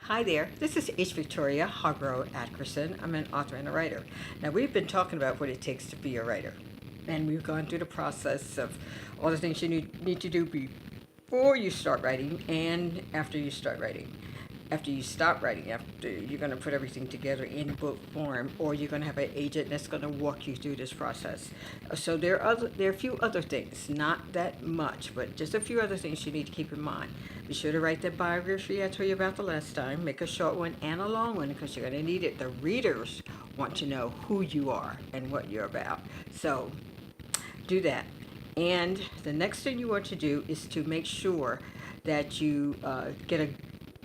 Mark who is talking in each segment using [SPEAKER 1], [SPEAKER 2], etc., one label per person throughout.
[SPEAKER 1] Hi there, this is H. Victoria Hargrove Atkerson. I'm an author and a writer. Now, we've been talking about what it takes to be a writer, and we've gone through the process of all the things you need to do before you start writing and after you start writing. After you stop writing, after you're going to put everything together in book form, or you're going to have an agent that's going to walk you through this process. So there are a few other things, not that much, but just a few other things you need to keep in mind. Be sure to write that biography I told you about the last time. Make a short one and a long one because you're going to need it. The readers want to know who you are and what you're about. So do that. And the next thing you want to do is to make sure that you get a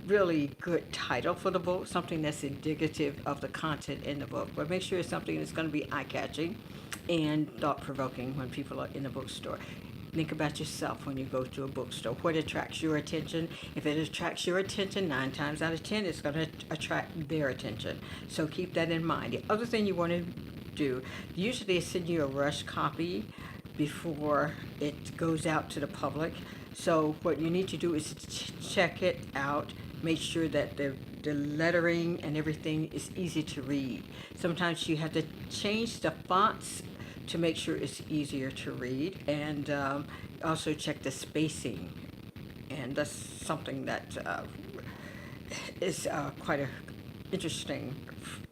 [SPEAKER 1] really good title for the book, something that's indicative of the content in the book. But make sure it's something that's going to be eye-catching and thought-provoking when people are in the bookstore. Think about yourself when you go to a bookstore. What attracts your attention? If it attracts your attention, 9 times out of 10, it's going to attract their attention. So keep that in mind. The other thing you want to do, usually they send you a rush copy before it goes out to the public. So what you need to do is check it out. Make sure that the lettering and everything is easy to read. Sometimes you have to change the fonts to make sure it's easier to read, and also check the spacing, and that's something that is quite an interesting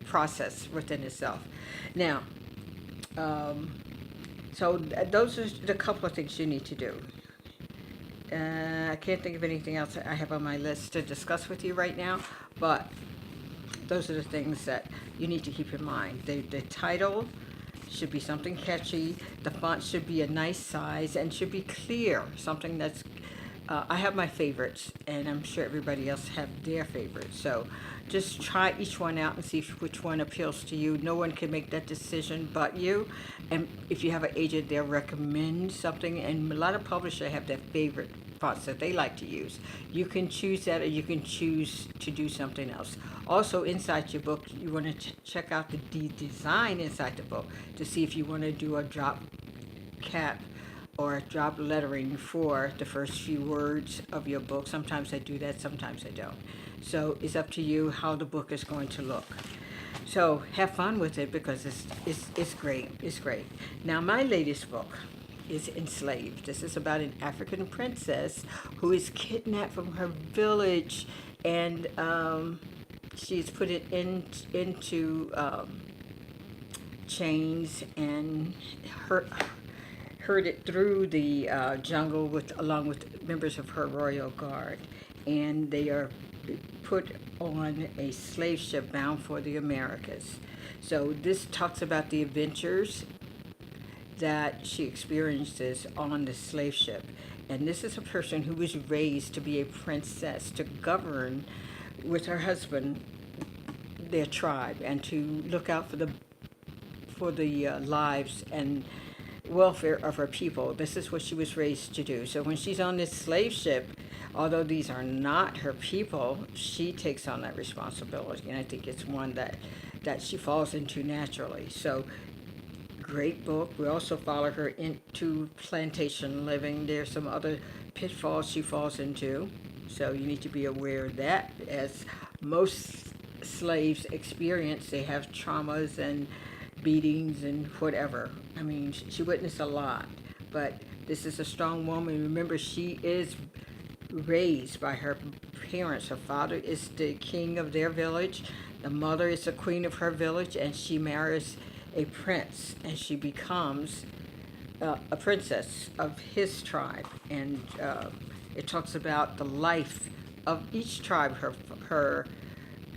[SPEAKER 1] process within itself. Now, those are the couple of things you need to do. I can't think of anything else I have on my list to discuss with you right now, but those are the things that you need to keep in mind. The title should be something catchy. The font should be a nice size and should be clear. Something that's, I have my favorites, and I'm sure everybody else have their favorites. So just try each one out and see which one appeals to you. No one can make that decision but you. And if you have an agent, they'll recommend something. And a lot of publishers have their favorite fonts that they like to use. You can choose that, or you can choose to do something else. Also, inside your book, you want to check out the design inside the book to see if you want to do a drop cap or drop lettering for the first few words of your book. Sometimes I do that, sometimes I don't. So it's up to you how the book is going to look. So have fun with it because it's great. It's great. Now, my latest book is Enslaved. This is about an African princess who is kidnapped from her village, and she's put it into chains and herded through the jungle along with members of her royal guard, and they are put on a slave ship bound for the Americas. So this talks about the adventures that she experiences on the slave ship. And this is a person who was raised to be a princess, to govern with her husband their tribe, and to look out for the lives and welfare of her people. This is what she was raised to do. So when she's on this slave ship, although these are not her people, she takes on that responsibility, and I think it's one that she falls into naturally. So great book. We also follow her into plantation living. There's some other pitfalls she falls into, so you need to be aware of that. As most slaves experience, they have traumas and beatings and whatever. I mean, she witnessed a lot, but this is a strong woman. Remember, she is raised by her parents. Her father is the king of their village. The mother is the queen of her village, and she marries a prince, and she becomes a princess of his tribe. And it talks about the life of each tribe, her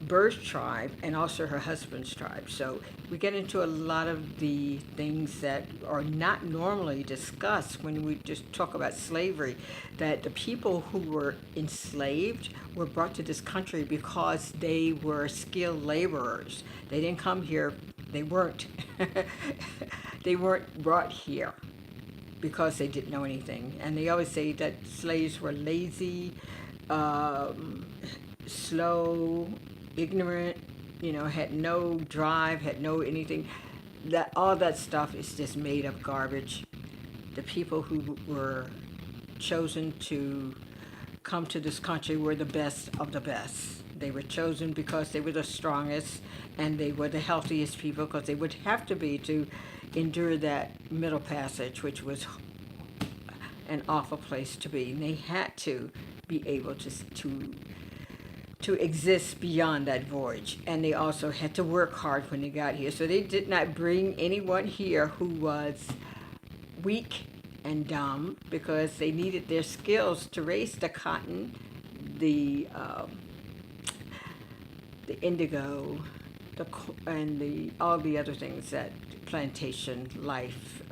[SPEAKER 1] birth tribe, and also her husband's tribe. So we get into a lot of the things that are not normally discussed when we just talk about slavery, that the people who were enslaved were brought to this country because they were skilled laborers. They didn't come here, they weren't they weren't brought here because they didn't know anything. And they always say that slaves were lazy, slow, ignorant, had no drive, had no anything. That all that stuff is just made up garbage. The people who were chosen to come to this country were the best of the best. They were chosen because they were the strongest and they were the healthiest people, because they would have to be to endure that Middle Passage, which was an awful place to be. And they had to be able to exist beyond that voyage. And they also had to work hard when they got here. So they did not bring anyone here who was weak and dumb, because they needed their skills to raise the cotton, the indigo, and all the other things that plantation life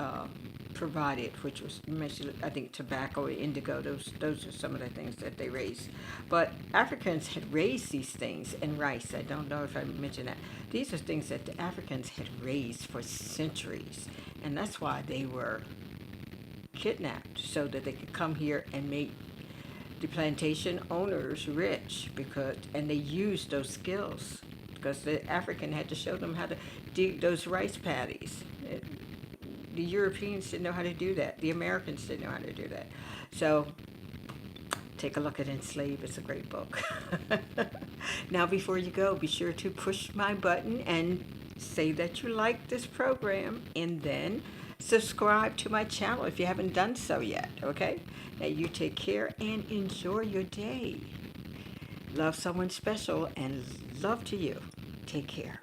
[SPEAKER 1] provided, which was mostly, I think, tobacco, indigo. Those are some of the things that they raised. But Africans had raised these things, and rice. I don't know if I mentioned that. These are things that the Africans had raised for centuries, and that's why they were kidnapped, so that they could come here and make the plantation owners rich, and they used those skills, because the African had to show them how to dig those rice paddies. The Europeans didn't know how to do that. The Americans didn't know how to do that. So take a look at Enslaved. It's a great book. Now, before you go, be sure to push my button and say that you like this program, and then subscribe to my channel if you haven't done so yet, okay? Now, you take care and enjoy your day. Love someone special, and love to you. Take care.